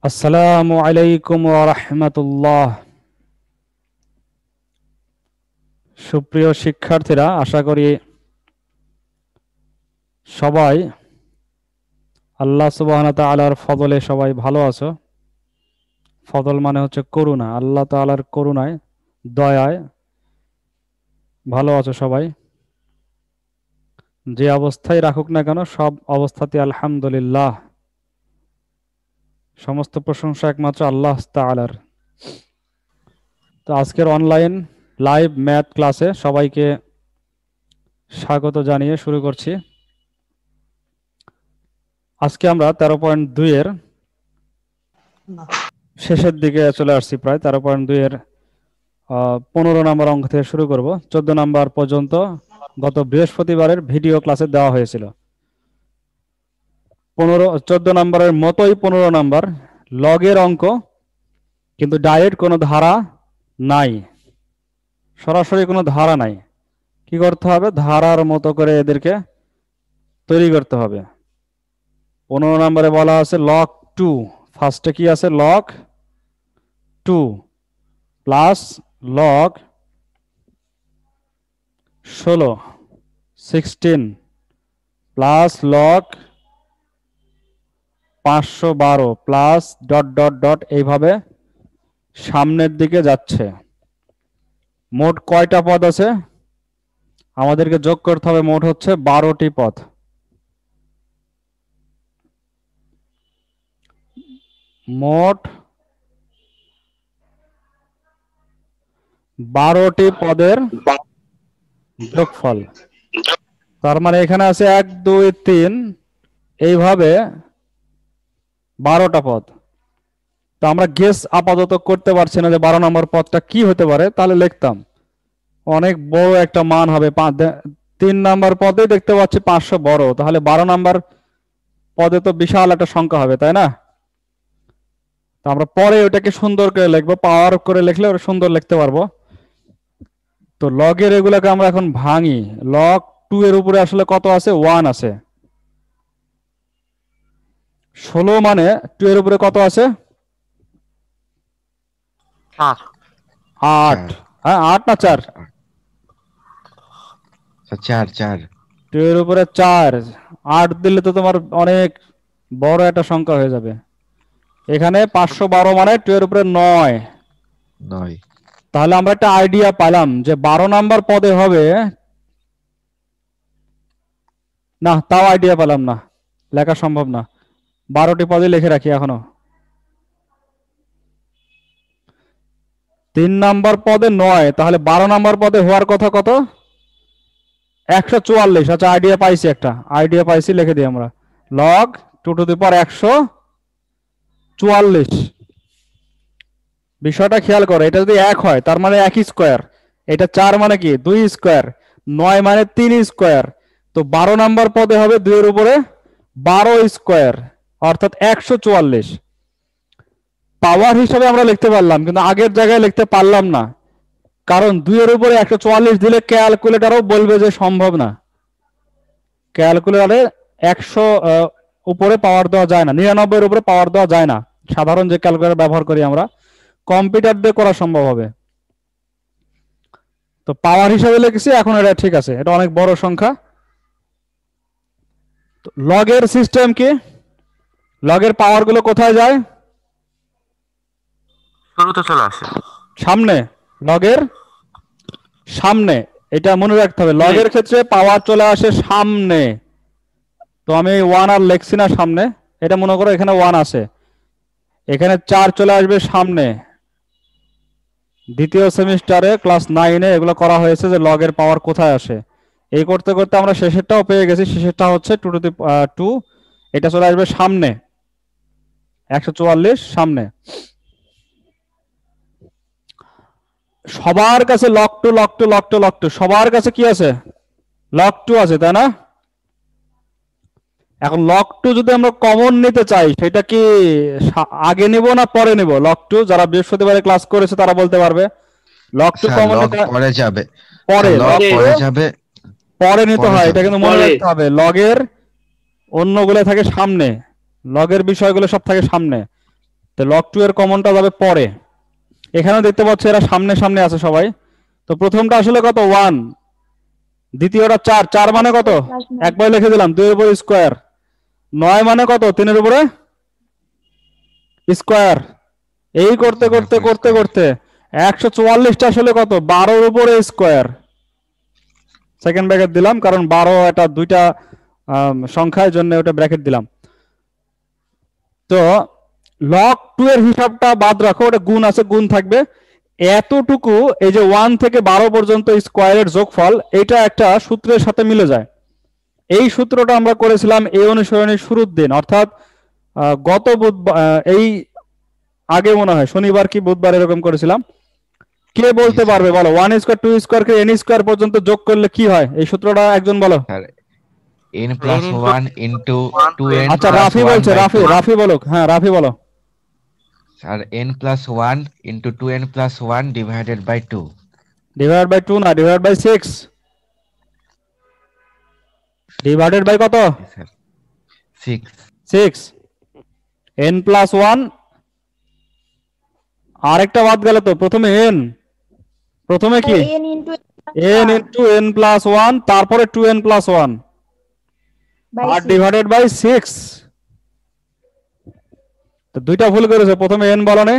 আসসালামু আলাইকুম ওয়া রাহমাতুল্লাহ। সুপ্রিয় শিক্ষার্থীরা, আশা করি সবাই আল্লাহ সুবহানাহু ওয়া তাআলার ফজলে সবাই ভালো আছো। ফজল মানে হচ্ছে করুণা, আল্লাহ তাআলার করুণায়, দয়ায় ভালো আছো সবাই। যে অবস্থায় রাখুক না কেন, সব অবস্থাতে আলহামদুলিল্লাহ। সমস্ত প্রশংসা একমাত্র আল্লাহ তাআলার। তো আজকের অনলাইন লাইভ ম্যাথ ক্লাসে সবাইকে স্বাগত জানিয়ে শুরু করছি। আজকে আমরা 13.2 এর শেষের দিকে চলে আসছি, প্রায় 13.2 এর 15 নম্বর অঙ্ক থেকে শুরু করব। 14 নম্বর পর্যন্ত গত বৃহস্পতিবারের ভিডিও ক্লাসে দেওয়া হয়েছিল। 14 নম্বরের মতোই 15 নম্বর লগের অঙ্ক, কিন্তু ডাইরেক্ট কোনো ধারা নাই, সরাসরি কোনো ধারা নাই। কি করতে হবে? ধারার মতো করে এদেরকে তৈরি করতে হবে। 15 নম্বরে বলা আছে লগ 2। ফার্স্টে কি আছে? Log 2 plus log 16 plus log 512 plus dot dot dot, এইভাবে সামনের দিকে যাচ্ছে। মোট কয়টা পদ আছে? আমাদেরকে যোগ করতে হবে। মোট হচ্ছে 12টি পদ। মোট 12টি পদের যোগফল। তার মানে এখানে আছে 1 2 3, এইভাবে 12টা পদ। তো আমরা গেস আপাতত করতে পারছি না যে 12 নম্বর পদটা কি হতে পারে, তাহলে লিখতাম অনেক বড় একটা মান হবে। 3 নম্বর পদে দেখতে পাচ্ছি 500 বড়, তাহলে 12 নম্বর পদে তো বিশাল একটা সংখ্যা হবে, তাই না? তো আমরা পরে ওটাকে সুন্দর করে লিখবো, পাওয়ার করে লিখলে ওটা সুন্দর লিখতে পারবো। তো লগের এগুলোকে আমরা এখন ভাঙি। লগ 2 এর উপরে আসলে কত আছে? 1 আছে। 16 মানে 2 এর উপরে কত আছে? 8। হ্যাঁ, 8 না 4? 4 2 এর উপরে 4, 8 দিলে তো তোমার অনেক বড় একটা সংখ্যা হয়ে যাবে। এখানে 512 মানে 2 এর উপরে 9। তাহলে আমরা একটা আইডিয়া পেলাম যে 12 নাম্বার পদে হবে না। তাও আইডিয়া পেলাম না, লেখা সম্ভব না। 12টি পদে লিখে রাখি এখনো। 3 নাম্বার পদে 9, তাহলে 12 নাম্বার পদে হওয়ার কথা কত? 144। আচ্ছা, আইডিয়া পাইছি, একটা আইডিয়া পাইছি, লিখে দিই আমরা। লগ 2 টু দি পাওয়ার 144। বিষয়টা খেয়াল করো, এটা যদি 1 হয় তার মানে 1 স্কয়ার, এটা 4 মানে কি 2 স্কয়ার, 9 মানে 3 স্কয়ার। তো 12 নাম্বার পদে হবে 2 এর উপরে 12 স্কয়ার, অর্থাৎ 144। পাওয়ার হিসাবে আমরা লিখতে পারলাম, কিন্তু আগের জায়গায় লিখতে পারলাম না, কারণ 2 এর উপরে 144 দিলে ক্যালকুলেটরও বলবে যে সম্ভব না। ক্যালকুলেটরে 100 উপরে পাওয়ার দেওয়া যায় না, 99 এর উপরে পাওয়ার দেওয়া যায় না। সাধারণ যে ক্যালকুলেটর ব্যবহার করি আমরা, কম্পিউটার দিয়ে করা সম্ভব হবে। তো পাওয়ার হিসাবে লিখেছি, এখন এটা ঠিক আছে, এটা অনেক বড় সংখ্যা। লগের সিস্টেম কি? লগের পাওয়ার গুলো কোথায় যায়? শুরুতে চলে আসে সামনে, লগের সামনে। এটা মনে রাখতে হবে, লগের ক্ষেত্রে পাওয়ার চলে আসে সামনে। তো আমি 1 আর লিখছি না সামনে, এটা মনে করো এখানে 1 আছে, এখানে 4 চলে আসবে সামনে। দ্বিতীয় সেমিস্টারে ক্লাস 9-এ এগুলো করা হয়েছে যে লগের পাওয়ার কোথায় আসে। এই করতে করতে আমরা শেষেরটাও পেয়ে গেছি। শেষেরটা হচ্ছে 2 টু দি 2, এটা চলে আসবে সামনে, 144 সামনে। সবার কাছে লগ 2 লগ 2 লগ 2 লগ 2, সবার কাছে কি আছে? লগ 2 আছে, তাই না? এখন লগ 2 যদি আমরা কমন নিতে চাই, সেটা কি আগে নিব না পরে নিব? লগ 2 যারা বৃহস্পতিবারে ক্লাস করেছে তারা বলতে পারবে। লগ 2 কমন নিতে পরে যাবে, পরে পরে যাবে, পরে নিতে হয়, এটা কিন্তু মনে রাখতে হবে। লগের অন্যগুলো থাকে সামনে, লগের বিষয়গুলো সব থাকে সামনে। তো লগ 2 এর কমনটা যাবে পরে। এখানে দেখতে পাচ্ছ এরা সামনে সামনে আছে সবাই। তো প্রথমটা আসলে কত 1, দ্বিতীয়টা 4, 4 মানে কত একবার লিখে দিলাম 2 এর উপরে স্কয়ার, 9 মানে কত 3 এর উপরে স্কয়ার। এই করতে করতে করতে করতে 144টা আসলে কত 12 এর উপরে স্কয়ার। সেকেন্ড ব্র্যাকেট দিলাম কারণ 12 এটা দুইটা সংখ্যার জন্য ওটা ব্র্যাকেট দিলাম। তো লগ 2 এর হিসাবটা বাদ রাখো, ওটা গুণ আছে, গুণ থাকবে। এতটুকু এই যে 1 থেকে 12 পর্যন্ত স্কয়ারের যোগফল, এটা একটা সূত্রের সাথে মিলে যায়। এই সূত্রটা আমরা করেছিলাম এই অনুশীলনের শুরুর দিন, অর্থাৎ গত বুধবার, এই আগে মনে হয় শনিবার কি বুধবার এরকম করেছিলাম। কে বলতে পারবে বলো 1 স্কয়ার 2 স্কয়ার কে n স্কয়ার পর্যন্ত যোগ করলে কি হয়? এই সূত্রটা একজন বলো। n plus 1 into 2n আচ্ছা plus রাফি 1 বলছে, by রাফি 2 রাফি বলুক। হ্যাঁ রাফি বলো। Sir n plus 1 into 2n plus 1 divided by 2 divide by 2 না, ডিভাইড বাই 6। ডিভাইডেড বাই কত? স্যার 6 6। n প্লাস 1, আরেকটা বাদ গেল তো, প্রথমে n, প্রথমে কি n into n into n plus 1, তারপরে 2n plus 1 R divided by 6। তো দুইটা ভুল করেছো, প্রথমে n বলনে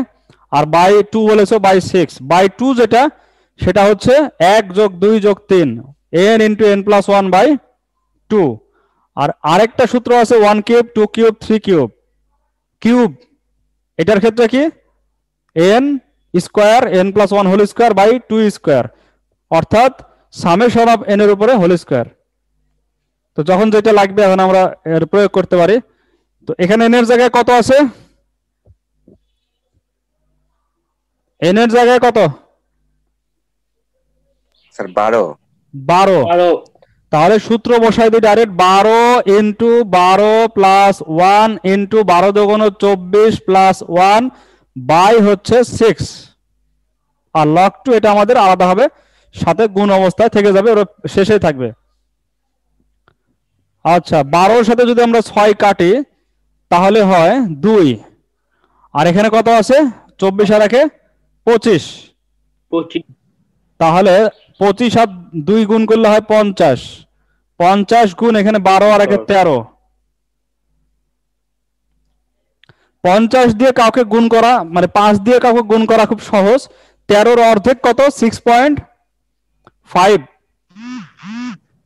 আর বাই 2 বলেছো, বাই 6। বাই 2 যেটা সেটা হচ্ছে 1 যোগ 2 যোগ 3, n into n plus 1 by 2। আর আরেকটা সূত্র আছে 1 কিউব 2 কিউব 3 কিউব। কিউব এটার ক্ষেত্রে কি n square n plus 1 whole square by 2 square, অর্থাৎ সামেশন অফ n এর উপরে হোল স্কয়ার। তো যখন যেটা লাগবে এখন আমরা এর প্রয়োগ করতে পারি। তো এখানে n এর জায়গায় কত আছে? n এর জায়গায় কত স্যার 12। 12। তাহলে সূত্র বসাই দিই ডাইরেক্ট, 12 ইন্টু 12 প্লাস 1 ইন্টু 12 দুগুণ 24 প্লাস 1 বাই হচ্ছে 6। আর লগ 2 এটা আমাদের আলাদা হবে, সাথে গুণ অবস্থায় থেকে যাবে, ওর শেষে থাকবে। আচ্ছা 12 এর সাথে যদি আমরা 6 কাটি তাহলে হয় 2। আর এখানে কত আছে 24 আর 1 25। তাহলে 25 আর 2 গুণ করলে হয় 50। 50 গুণ এখানে 12 আর 1 13। 50 দিয়ে কাউকে গুণ করা মানে 5 দিয়ে কাউকে গুণ করা খুব সহজ। 13 এর অর্ধেক কত 6.5।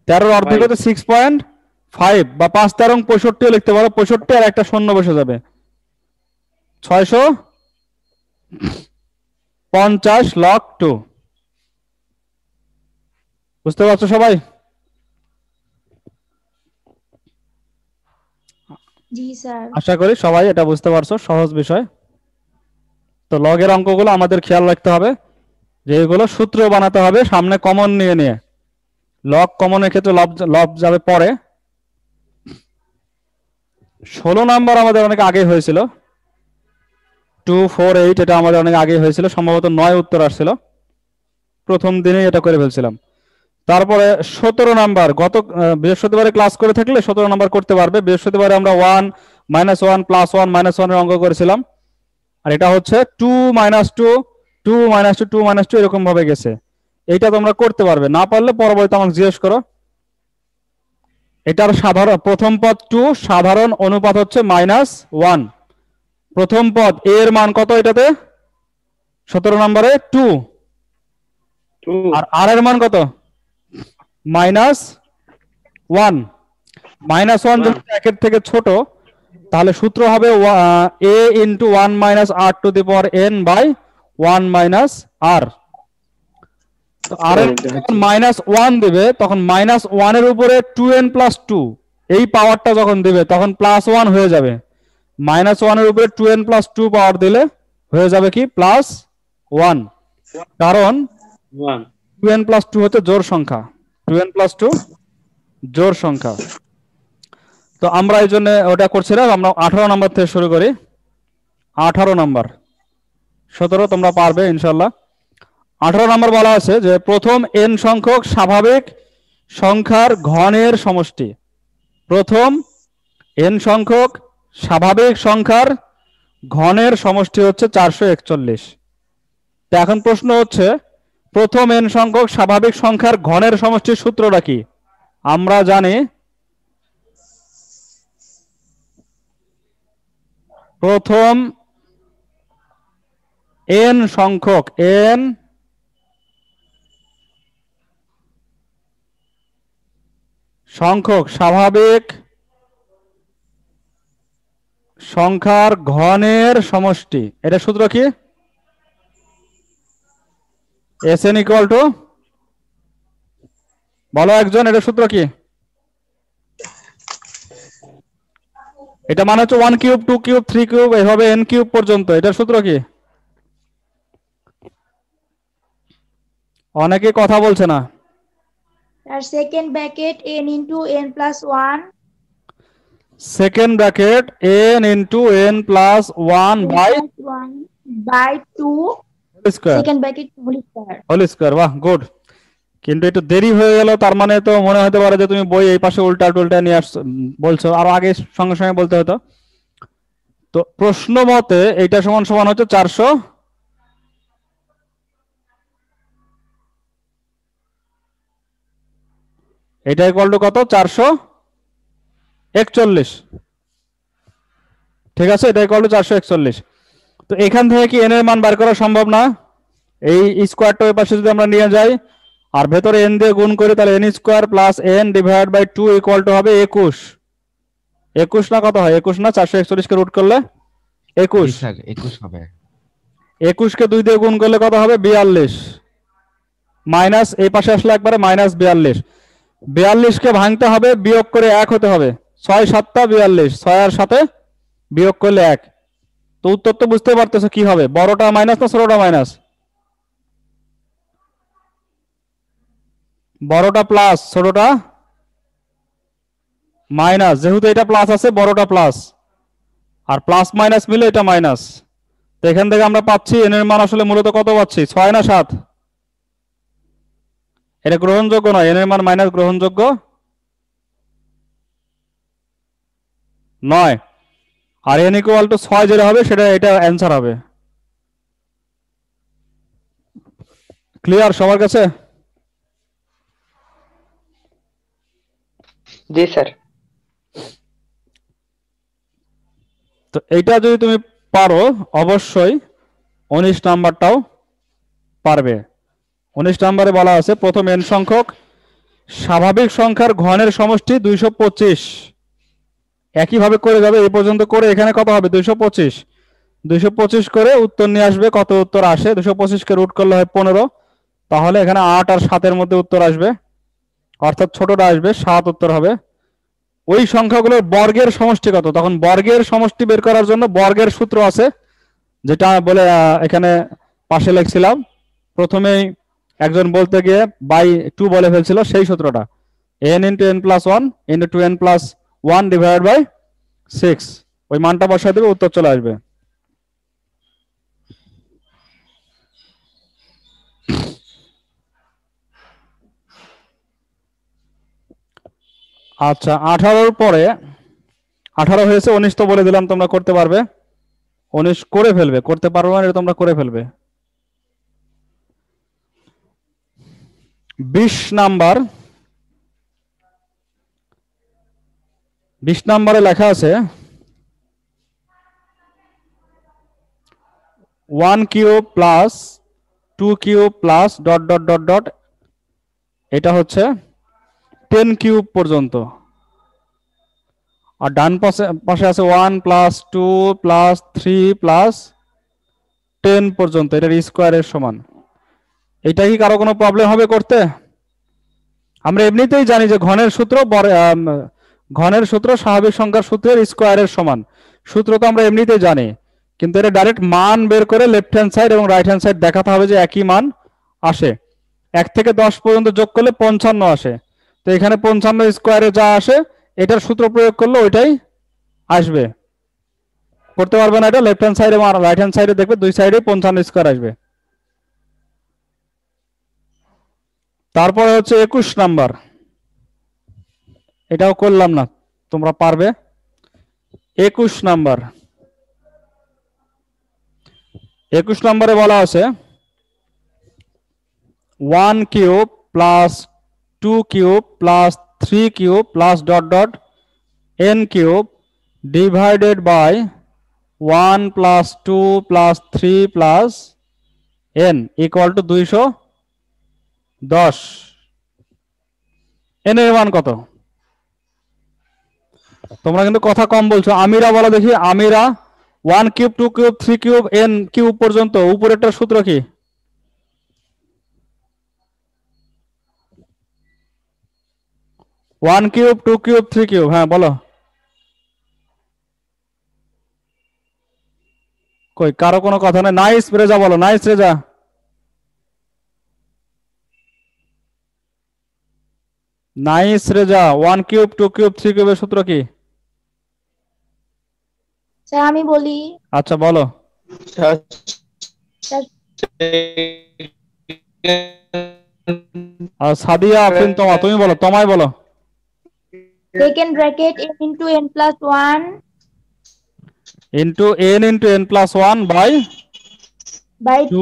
13 এর অর্ধেক কত 6.5 বা 5 13 65 লিখতে পারো। 65 আর একটা শূন্য বসে যাবে, 650 লগ 2। বুঝতে পারছো সবাই? জি স্যার। আশা করি সবাই এটা বুঝতে পারছো, সহজ বিষয়। তো লগের অঙ্কগুলো আমাদের খেয়াল রাখতে হবে যে এগুলো সূত্র বানাতে হবে সামনে কমন নিয়ে নিয়ে। লগ কমনের ক্ষেত্রে লব যাবে পরে। 16 নাম্বার আমাদের অনেক আগে হয়েছিল, 248, এটা আমাদের অনেক আগে হয়েছিল, সম্ভবত 9 উত্তর আসছিল, প্রথম দিনেই এটা করে ফেলছিলাম। তারপরে 17 নাম্বার গত বৃহস্পতিবারে ক্লাস করে থাকলে 17 নাম্বার করতে পারবে। বৃহস্পতিবারে আমরা 1 -1 +1 -1 এর অঙ্ক করেছিলাম, আর এটা হচ্ছে 2 - 2 2 - 2 2 - 2 এরকম ভাবে গেছে। এইটা তোমরা করতে পারবে, না পারলে পরবর্তীতে আমাকে জিজ্ঞেস করো। এটার সাধারণ প্রথম পদ 2, সাধারণ অনুপাত হচ্ছে -1। প্রথম পদ a এর মান কত এটাতে 17 নম্বরে 2, আর r এর মান কত -1। -1 যদি 1 এর থেকে ছোট তাহলে সূত্র হবে a × 1 - r to the power n by 1 - r। তো r এর যখন -1 দিবে তখন -1 এর উপরে 2n + 2 এই পাওয়ারটা যখন দিবে তখন +1 হয়ে যাবে। -1 এর উপরে 2n + 2 পাওয়ার দিলে হয়ে যাবে কি +1, কারণ 2n + 2 হচ্ছে জোড় সংখ্যা, 2n + 2 জোড় সংখ্যা। তো আমরা এই জন্য ওটা করছিলাম। আমরা 18 নম্বর থেকে শুরু করি। 18 নম্বর, 17 তোমরা পারবে ইনশাল্লাহ। 18 নম্বর বলা আছে যে প্রথম n সংখ্যক স্বাভাবিক সংখ্যার ঘনের সমষ্টি। প্রথম n সংখ্যক স্বাভাবিক সংখ্যার ঘনের সমষ্টি হচ্ছে 441। তো এখন প্রশ্ন হচ্ছে প্রথম n সংখ্যক স্বাভাবিক সংখ্যার ঘনের সমষ্টির সূত্রটা কি? আমরা জানি প্রথম n সংখ্যক স্বাভাবিক সংখ্যার ঘনের সমষ্টি, এটা সূত্র কি? Sn ইকুয়াল টু, বলো একজন, এটা সূত্র কি? এটা মানে হচ্ছে 1 কিউব 2 কিউব 3 কিউব এভাবে n কিউব পর্যন্ত, এটা সূত্র কি? অনেকে কথা বলছে না। আর second bracket n into n plus 1 second bracket n into n plus 1 by by 2 square, second bracket whole square. বাহ, গুড। কিন্তু একটু দেরি হয়ে গেল, তার মানে তো মনে হতে পারে যে তুমি বই এই পাশে উল্টা টুল্টা নিয়ে আসছো, বলছো, আর আগে সঙ্গে সঙ্গে বলতে হতো। তো প্রশ্ন মতে এইটা সমান সমান হচ্ছে 400, এটা ইকুয়াল টু কত? 441। ঠিক আছে, এটা ইকুয়াল টু 441। তো এখান থেকে কি n এর মান বার করা সম্ভব না? এই স্কোয়ারটা ওই পাশে যদি আমরা নিয়ে যাই আর ভেতরে n দিয়ে গুণ করি, তাহলে n square plus n divide by 2 equal to হবে 21। 21 না কত হয়? 21 না? 441 কে রুট করলে 21। স্যার 21 হবে। 21 কে 2 দিয়ে গুণ করলে কত হবে? 42। মাইনাস এই পাশে আসলে একবারে মাইনাস 42। 42 কে ভাঙতে হবে, বিয়োগ করে 1 হতে হবে। 6 7 42, 6 আর 7 বিয়োগ করলে 1। তো উত্তর তো বুঝতে পারতেছো কি হবে? বড়টা মাইনাস না ছোটটা মাইনাস? বড়টা প্লাস, ছোটটা মাইনাস। যেহেতু এটা প্লাস আছে, বড়টা প্লাস, আর প্লাস মাইনাস মিলে এটা মাইনাস। তো এখান থেকে আমরা পাচ্ছি n এর মান আসলে মূলত কত পাচ্ছি? 6 না 7? এটা গ্রহণযোগ্য নয়, n এর মান মাইনাস গ্রহণযোগ্য নয়। আর n ইকুয়াল টু 6 যেটা হবে সেটা এটা অ্যান্সার হবে। ক্লিয়ার সবার কাছে? জি স্যার। তো এইটা যদি তুমি পারো অবশ্যই 19 নাম্বারটাও পারবে। 19 নাম্বারে বলা আছে প্রথম n সংখ্যক স্বাভাবিক সংখ্যার ঘনের সমষ্টি 225। একইভাবে করে যাবে, এই পর্যন্ত করে এখানে কত হবে? 225। 225 করে উত্তর নিয়ে আসবে। কত উত্তর আসে? 225 কে রুট করলে হয় 15। তাহলে এখানে 8 আর 7 এর মধ্যে উত্তর আসবে, অর্থাৎ ছোটটা আসবে 7 উত্তর হবে। ওই সংখ্যাগুলোর বর্গের সমষ্টি কত? তখন বর্গের সমষ্টি বের করার জন্য বর্গের সূত্র আছে, যেটা বলে এখানে পাশে লিখছিলাম। প্রথমেই একজন বলতে গিয়ে বাই 2 বলে ফেলছিল, সেই সূত্রটা n into n plus 1 into 2n plus 1 divide by 6। ওই মানটা বসায় দেবে, উত্তর চলে আসবে। আচ্ছা, 18-র পরে 18 হয়েছে, 19 তো বলে দিলাম তোমরা করতে পারবে। 19 করে ফেলবে, করতে পারবে না এটা তোমরা করে ফেলবে। 20 নাম্বার, 20 নাম্বারে লেখা আছে 1 cube plus 2 cube plus dot dot dot dot, এটা হচ্ছে 10 কিউব পর্যন্ত। আর ডান পাশে পাশে আছে 1 প্লাস 2 প্লাস 3 প্লাস 10 পর্যন্ত, এটার স্কোয়ারের সমান। এটা কি কারো কোনো প্রবলেম হবে করতে? আমরা এমনিতেই জানি যে ঘনের সূত্র স্বাভাবিক সংখ্যার সূত্রের স্কোয়ারের সমান। সূত্র তো আমরা এমনিতেই জানি, কিন্তু এটা ডাইরেক্ট মান বের করে লেফট হ্যান্ড সাইড এবং রাইট হ্যান্ড সাইড দেখাতে হবে যে একই মান আসে। 1 থেকে 10 পর্যন্ত যোগ করলে 55 আসে। তো এখানে 55 স্কোয়ারে যা আসে এটার সূত্র প্রয়োগ করলে ওইটাই আসবে। করতে পারবে না এটা? লেফট হ্যান্ড সাইড এবং রাইট হ্যান্ড সাইডে দেখবে দুই সাইডে 55 স্কোয়ার আসবে। তারপরে হচ্ছে 21 নাম্বার, এটাও করলাম না, তোমরা পারবে। 21 নাম্বার, 21 নম্বরে বলা আছে 1 cube plus 2 cube plus 3 cube plus dot dot n cube divided by 1 plus 2 plus 3 plus n equal to 210। n এর মান কত? তোমরা কিন্তু কথা কম বলছো। আমিরা বলো দেখি, আমিরা 1 cube 2 cube 3 cube n cube পর্যন্ত উপরেরটার সূত্র কি? 1 কিউব 2 কিউব 3 কিউব, হ্যাঁ বলো। কই কারো কোনো কথা নেই? নাইস রেজা বলো, nice Reza. Nice Reza, 1 cube 2 cube 3 কিউবের সূত্র কি? স্যার আমি বলি। আচ্ছা বলো। স্যার আর সাদিয়া আফরিন তোমা, তুমি বলো, তোমায় বলো। Second bracket n into n plus 1 into n plus 1 by by 2 2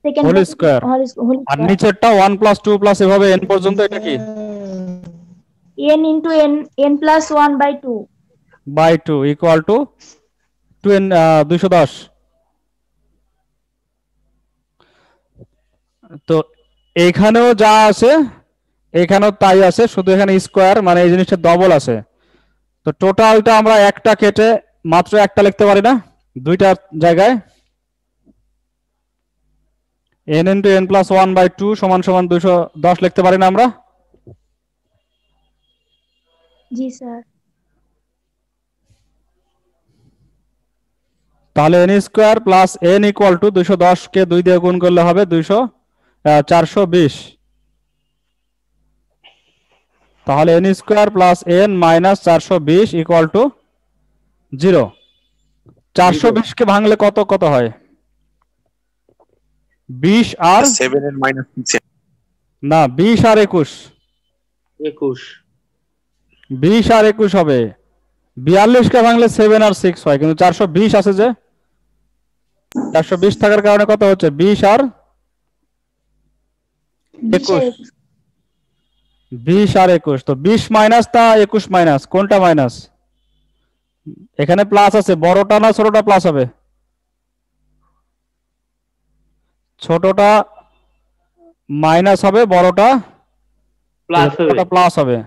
second whole bracket square. whole আর square নিচেরটা 1 প্লাস 2 প্লাস এভাবে n পর্যন্ত, এটা কি? n into n plus 1 by 2 by 2 equal to 210। তো এখানেও যা আছে এখানেও তাই আছে, শুধু এখানে স্কোয়ার মানে এই জিনিসটা ডবল আছে। তো টোটালটা আমরা একটা কেটে মাত্র একটা লিখতে পারি না, দুইটা জায়গায় n into n plus 1 by 2 সমান সমান 210 লিখতে পারি না আমরা? জি স্যার। তাহলে n square plus n equal to 210 কে 2 দিয়ে গুণ করলে হবে 420। তাহলে n square plus n minus 420 equal to 0। 420 কে ভাঙলে কত কত হয়? 20 আর 7 এর মাইনাস 6 না 20 আর 21, 20 আর 21 হবে। 42 কে ভাঙলে 7 আর 6 হয়, কিন্তু 420 আছে যে 420 থাকার কারণে কত হচ্ছে? 20 আর 21, 20 আর 21। তো 20 মাইনাস তা 21 মাইনাস, কোনটা মাইনাস? এখানে প্লাস আছে, বড়টা না ছোটটা প্লাস হবে? ছোটটা মাইনাস হবে, বড়টা প্লাস হবে।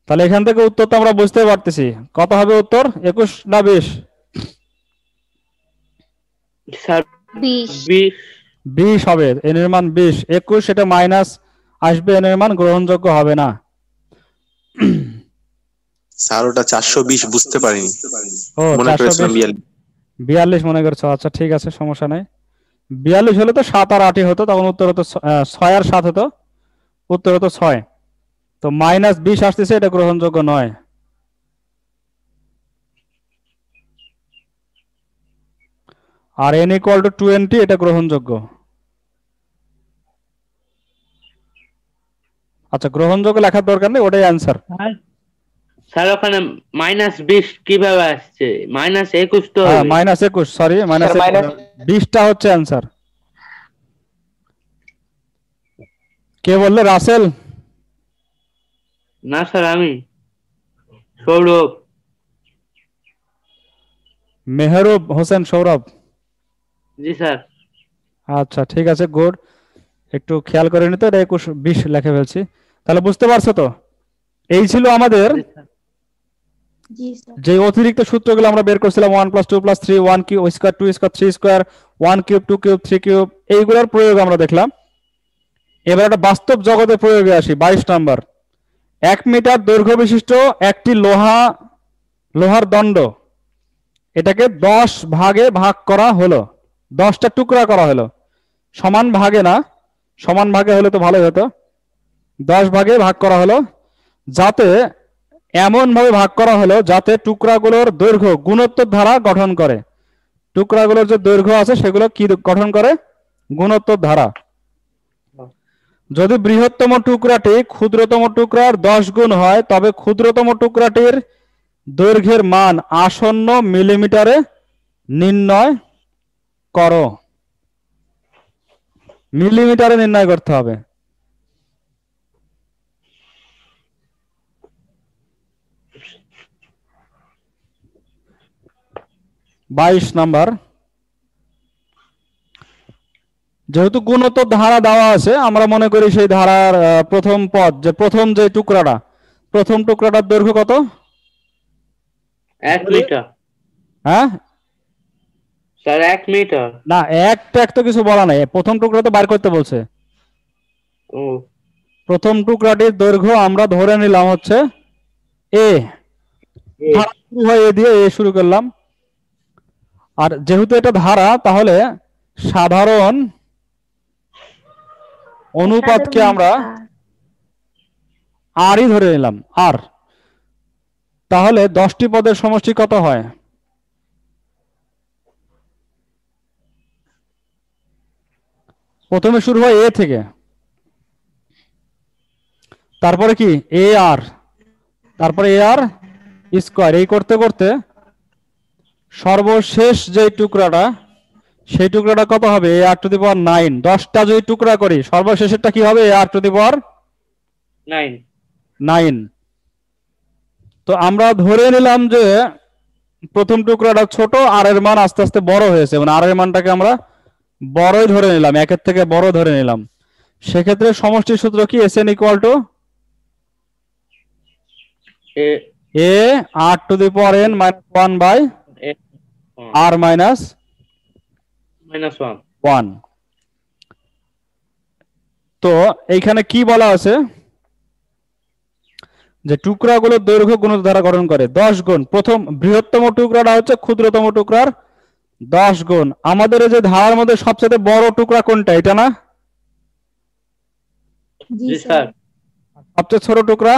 তাহলে এখান থেকে উত্তর তো আমরা বুঝতে পারতেছি। কত হবে উত্তর? 21 না 20? 20 হবে, n এর মান 20। 21 এটা মাইনাস আসবে, n এর মান গ্রহণযোগ্য হবে না। স্যার ওটা 420 বুঝতে পারিনি, ও মনে করেছিলাম 42 মনে করছো? আচ্ছা ঠিক আছে, সমস্যা নাই। 42 হলে তো 7 আর 8 হতো, তখন উত্তর হতো 6 আর 7 হতো, উত্তর হতো 6। তো মাইনাস 20 আসতেছে, এটা গ্রহণযোগ্য নয়। আর n ইকুয়াল টু 20 এটা গ্রহণযোগ্য। আচ্ছা গ্রহণযোগ্য লেখার দরকার নেই, ওটাই অ্যান্সার। স্যার ওখানে -20 কিভাবে আসছে? -21 তো হ্যাঁ হবে। -21, সরি -20টা হচ্ছে অ্যান্সার। কে বললে? রাসেল? না স্যার আমি সৌরভ। মেহরুব হোসেন সৌরভ। জি স্যার। আচ্ছা ঠিক আছে, গুড। একটু খেয়াল করে নিতে, এটা 21-20 লিখে ফেলছি। তাহলে বুঝতে পারছো তো? এই ছিল আমাদের জি স্যার। যে অতিরিক্ত সূত্রগুলো আমরা বের করছিলাম, 1 + 2 + 3, 1 cube square 2 square 3 square, 1 cube 2 cube 3 cube, এইগুলোর প্রয়োগ আমরা দেখলাম। এবার একটা বাস্তব জগতে প্রয়োগে আসি। 22 নাম্বার, 1 মিটার দৈর্ঘ্য বিশিষ্ট একটি লোহার দণ্ড, এটাকে 10 ভাগে ভাগ করা হলো, 10টা টুকরা করা হলো। সমান ভাগে না, সমান ভাগে হলে তো ভালোই হতো। 10 ভাগে ভাগ করা হলো, যাতে এমন ভাবে ভাগ করা হলো যাতে টুকরাগুলোর দৈর্ঘ্য গুণোত্তর ধারা গঠন করে। টুকরাগুলোর যে দৈর্ঘ্য আছে সেগুলো কি গঠন করে? গুণোত্তর ধারা। যদি বৃহত্তম টুকরাটি ক্ষুদ্রতম টুকরার 10 গুণ হয়, তবে ক্ষুদ্রতম টুকরাটির দৈর্ঘ্যের মান আসন্ন মিলিমিটারে নির্ণয় করো, মিলিমিটারে নির্ণয় করতে হবে। বাইশ নাম্বার, যেহেতু গুণোত্তর ধারা দেওয়া আছে, আমরা মনে করি সেই ধারার প্রথম পদ, যে প্রথম যে টুকরাটা, প্রথম টুকরাটার দৈর্ঘ্য কত? 1 মিটার হ্যাঁ স্যার, 1 মিটার। না, একটা তো কিছু বলা নাই, প্রথম টুকরা তো বার করতে বলছে। ও প্রথম টুকরাটির দৈর্ঘ্য আমরা ধরে নিলাম হচ্ছে এ, এ। ধারা শুরু হয় এ দিয়ে, এ শুরু করলাম। আর যেহেতু এটা ধারা, তাহলে সাধারণ অনুপাতকে আমরা আরই ধরে নিলাম, আর। তাহলে 10টি পদের সমষ্টি কত হয়? প্রথমে শুরু হয় এ থেকে, তারপরে কি এ আর, তারপরে এ আর স্কোয়ার, এই করতে করতে সর্বশেষ যে টুকরাটা, সেই টুকরাটা কত হবে? এ আর টু দি পাওয়ার 9। 10টা যদি টুকরা করি, সর্বশেষেরটা কি হবে? এ আর টু দি পাওয়ার 9। 9। তো আমরা ধরে নিলাম যে প্রথম টুকরাটা ছোট, আর এর মান আস্তে আস্তে বড় হয়েছে, মানে আর এর মানটাকে আমরা বড়ই ধরে নিলাম, একের থেকে বড় ধরে নিলাম। সেক্ষেত্রে সমষ্টির সূত্র কি? S N equal to A R to the power N minus 1 by R minus -1। 1। তো এইখানে কি বলা আছে? যে টুকরাগুলোর দৈর্ঘ্য গুণিত দ্বারা গঠন করে 10 গুণ। প্রথম বৃহত্তম টুকরাটা হচ্ছে ক্ষুদ্রতম টুকরার 10 গুণ। আমাদের এই যে ধারার মধ্যে সবচেয়ে বড় টুকরা কোনটা? এটা না? জি জি স্যার। স্যার। সবচেয়ে ছোট টুকরা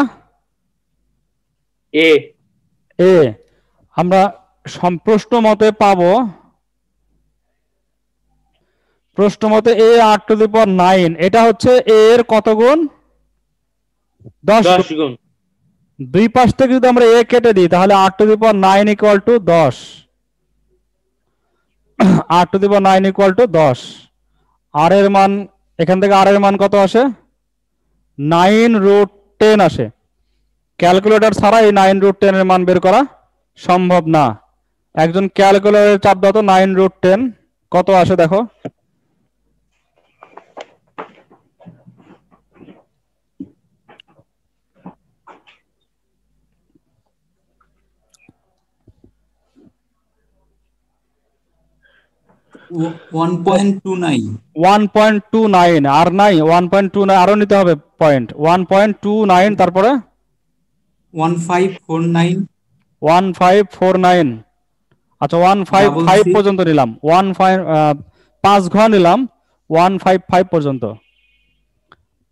এ। এ। আমরা প্রশ্ন মতে পাবো, প্রশ্ন মতে এ আর টু দি পাওয়ার 9, এটা হচ্ছে এ এর কত গুণ? 10 10 গুণ। গুণ। দুই পাশ থেকে যদি আমরা এ কেটে দিই, তাহলে r to the power 9 equal to 10। R to the power 9 equal to 10। R এর মান, এখান থেকে আর এর মান কত আসে? 9√10 আসে। ক্যালকুলেটর ছাড়া এই 9√10 এর মান বের করা সম্ভব না। একজন ক্যালকুলেটরের চাপ দাও তো, 9√10 কত আসে দেখো। ও- 1.29 1.29, আর নাই 1.29, আরো নিতে হবে পয়েন্ট। 1.29, তারপরে 1549 1549। আচ্ছা 155 66 পর্যন্ত নিলাম, 5 ঘর নিলাম 155 পর্যন্ত।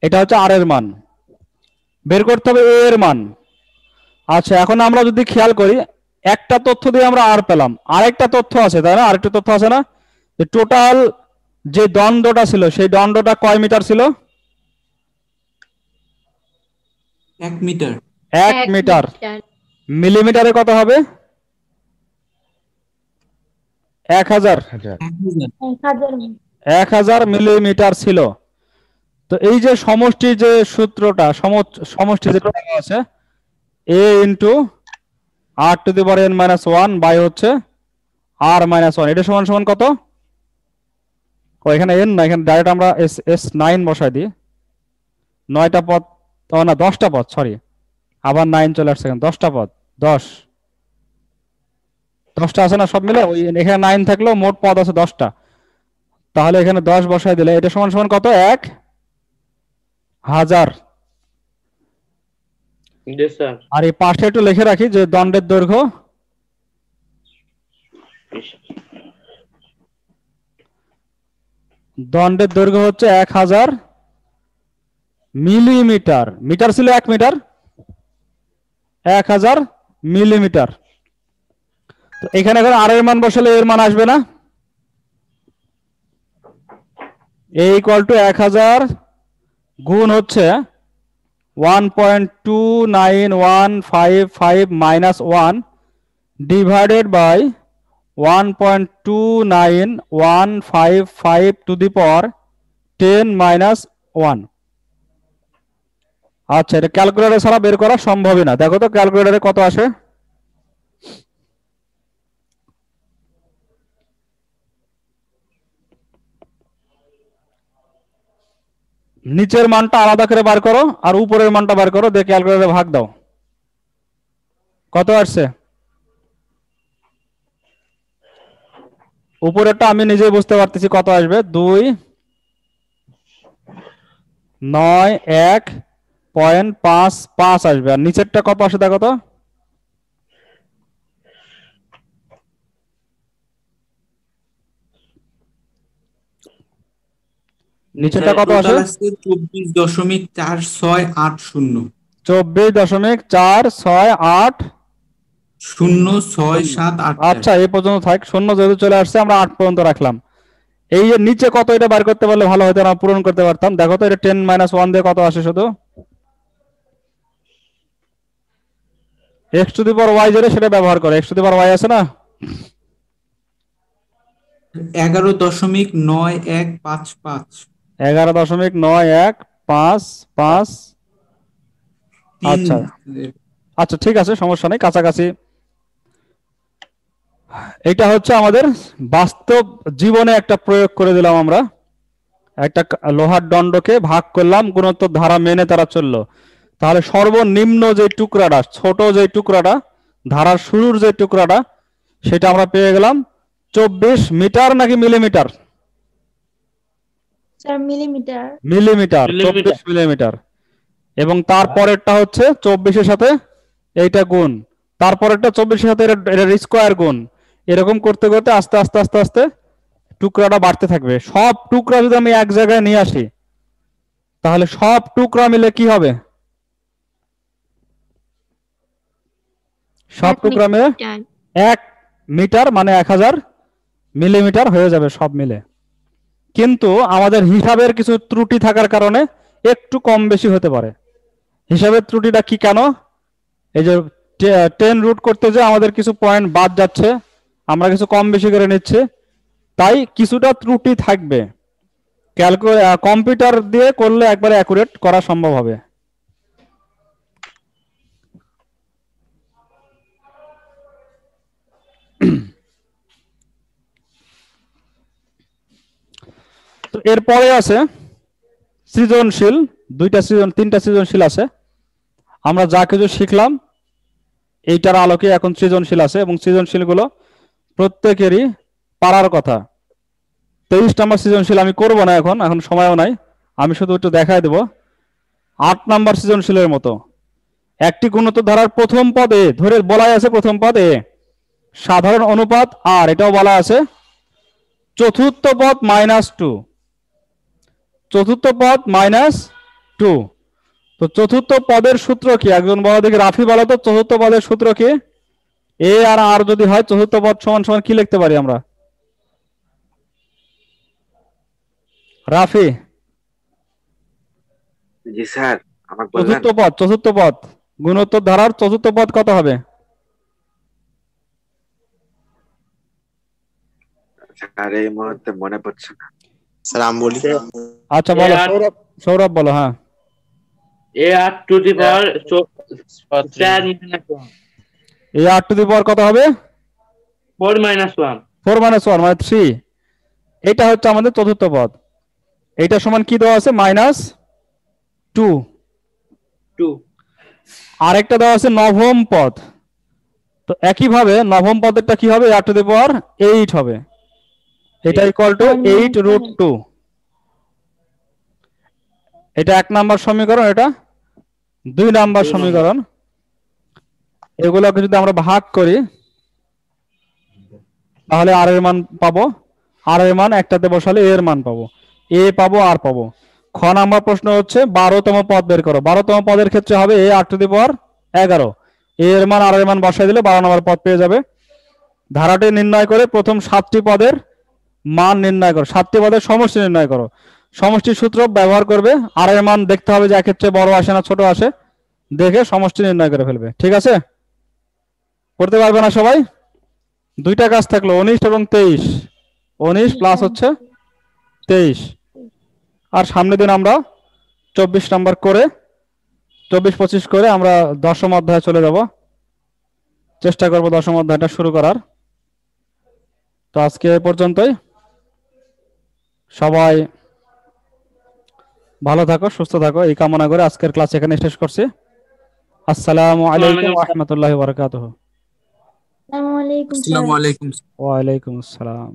এটা হচ্ছে আর এর মান। বের করতে হবে এ এর মান। আচ্ছা এখন আমরা যদি খেয়াল করি, একটা তথ্য দিয়ে আমরা আর পেলাম, আরেকটা তথ্য আছে তাই না? আরেকটা তথ্য আছে না? টোটাল যে দণ্ডটা ছিল, সেই দণ্ডটা কয় মিটার ছিল? 1 মিটার 1 মিটার। মিলিমিটারে কত হবে? 1000। 1000 মিলিমিটার ছিল। তো এই যে সমষ্টি, যে সূত্রটা, সমষ্টি যেটা আছে, a into r to the power N minus 1 by হচ্ছে আর মাইনাস 1, এটা সমান সমান কত? ও এখানে এন না, এখানে ডাইরেক্ট আমরা S9 বসাই দিই। 9টা পদ, না 10টা পদ, সরি, আবার 9 চলে আসছে, 10টা পদ, 10টা আছে না সব মিলে? ওই এখানে 9 থাকলেও মোট পদ আছে 10টা। তাহলে এখানে 10 বসাই দিলে এটা সমান সমান কত? 1000। জি স্যার। আর এই পাশে একটু লিখে রাখি যে দণ্ডের দৈর্ঘ্য হচ্ছে 1000 মিলিমিটার। মিটার ছিল 1 মিটার, 1000 মিলিমিটার। তো এখানে এখন আর এর মান বসালে এর মান আসবে না? এ ইকুয়াল টু 1000 গুণ হচ্ছে 1.29155 minus 1 divided by 1.29155 to the power 10 minus 1। আচ্ছা, এটা ক্যালকুলেটর ছাড়া বের করা সম্ভবই না। দেখো তো ক্যালকুলেটরে কত আসে। নিচের মানটা আলাদা করে বার করো আর উপরের মানটা বার করো, দিয়ে ক্যালকুলেটরে ভাগ দাও। কত আসছে? উপরেরটা আমি নিজেই বুঝতে পারতেছি কত আসবে, 291.55 আসবে। আর নিচেরটা কত আসে দেখো তো। নিচেরটা কত আসে? 24.4680 24.468 06788। আচ্ছা, এই পর্যন্ত থাক। শূন্য যেহেতু চলে আসছে আমরা 8 পর্যন্ত রাখলাম। এই যে নিচে কত, এটা বার করতে পারলে ভালো হতো, না পূরণ করতে পারতাম। দেখো তো এটা 10 মাইনাস 1 দিয়ে কত আসে শুধু। x two the power y যেটা সেটা ব্যবহার করে, x two the power y আছে না? 11.9155। 11.9155। আচ্ছা আচ্ছা, ঠিক আছে, সমস্যা নেই, কাছাকাছি। এটা হচ্ছে আমাদের বাস্তব জীবনে একটা প্রয়োগ করে দিলাম আমরা। একটা লোহার দণ্ডকে ভাগ করলাম, গুণোত্তর ধারা মেনে তারা চললো। তাহলে সর্বনিম্ন যে টুকরাটা, ছোট যে টুকরাটা, ধারার শুরুর যে টুকরাটা, সেটা আমরা পেয়ে গেলাম 24 মিটার নাকি millimetre? Sir millimetre. Millimetre, 24 millimetre. এবং তারপরেরটা হচ্ছে 24-এর সাথে এইটা গুণ, তারপরেরটা 24-এর সাথে এটা স্কোয়ার গুণ, এরকম করতে করতে আস্তে আস্তে আস্তে আস্তে টুকরাটা বাড়তে থাকবে। সব টুকরা যদি আমি এক জায়গায় নিয়ে আসি, তাহলে সব টুকরা মিলে কি হবে? সব টুকরা মিলে 1 মিটার মানে 1000 মিলিমিটার হয়ে যাবে সব মিলে। কিন্তু আমাদের হিসাবের কিছু ত্রুটি থাকার কারণে একটু কম বেশি হতে পারে। হিসাবের ত্রুটিটা কি, কেন? এই যে 10 রুট করতে যে আমাদের কিছু পয়েন্ট বাদ যাচ্ছে, আমরা কিছু কম বেশি করে নিচ্ছি, তাই কিছুটা ত্রুটি থাকবে। কম্পিউটার দিয়ে করলে একবারে অ্যাকুরেট করা সম্ভব হবে। তো এরপরে আছে সৃজনশীল। তিনটা সৃজনশীল আছে। আমরা যা কিছু শিখলাম এইটার আলোকে এখন সৃজনশীল আছে, এবং সৃজনশীলগুলো প্রত্যেকেরই পারার কথা। 23 নম্বর সৃজনশীল আমি করব না, এখন সময়ও নাই, আমি শুধু একটু দেখায় দেব। 8 নম্বর সৃজনশীলের মতো একটি গুণোত্তর ধারার প্রথম পদে ধরে বলাই আছে, প্রথম পদে সাধারণ অনুপাত, আর এটাও বলা আছে চতুর্থ পদ -2, চতুর্থ পদ -2। তো চতুর্থ পদের সূত্র কি? একজন বলো দেখি, রাফি বলো তো, চতুর্থ পদের সূত্র কি? এ আর আর যদি হয় চতুর্থ পদ সমান সমান কি লিখতে পারি আমরা? রাফি? জি স্যার, আমাকে চতুর্থ পদ গুণোত্তর ধারার চতুর্থ পদ কত হবে? স্যার এই মুহূর্তে মনে পড়ছে না। স্যার আমি বলি। আচ্ছা বলো, সৌরভ বলো। হ্যাঁ, A8 two the power 4 A8 two the পাওয়ার কত হবে? 4 minus 1 4 - 1 মানে 3। এটা হচ্ছে আমাদের চতুর্থ পদ। এটা সমান কি দেওয়া আছে? -2। আরেকটা দেওয়া আছে নবম পদ। তো একইভাবে নবম পদেরটা কি হবে? A8 টু দি পাওয়ার 8 হবে। এটা ইকুয়াল টু 8√2। এটা 1 নাম্বার সমীকরণ, এটা 2 নাম্বার সমীকরণ। এগুলোকে যদি আমরা ভাগ করি তাহলে আর এর মান পাবো। আর এর মান একটাতে বসালে এর মান পাবো, এ পাবো, আর পাবো। খ নাম্বার প্রশ্ন হচ্ছে 12তম পদ বের করো। 12তম পদের ক্ষেত্রে হবে A8 টু দি পাওয়ার 11। এর মান আর এর মান বসাই দিলে 12 নম্বর পদ পেয়ে যাবে। ধারাটি নির্ণয় করে প্রথম 7টি পদের মান নির্ণয় করো, 7টি পদের সমষ্টি নির্ণয় করো। সমষ্টির সূত্র ব্যবহার করবে। আর এর মান দেখতে হবে যে একের চেয়ে বড় আসে না ছোট আসে, দেখে সমষ্টি নির্ণয় করে ফেলবে। ঠিক আছে? করতে পারবে না সবাই? দুইটা কাজ থাকলো 19 এবং 23, 19 প্লাস হচ্ছে 23, আর সামনের দিন আমরা 24 নাম্বার করে 24-25 করে আমরা দশম অধ্যায়ে চলে যাব, চেষ্টা করব দশম অধ্যায়টা শুরু করার। তো আজকে এ পর্যন্তই, সবাই ভালো থাকো, সুস্থ থাকো, এই কামনা করে আজকের ক্লাস এখানে শেষ করছি। আসসালামু আলাইকুম ওয়া রাহমাতুল্লাহি ওয়া বারাকাতুহু। আসসালামু আলাইকুম স্যার। আসসালামু আলাইকুম। ওয়া আলাইকুম আসসালাম।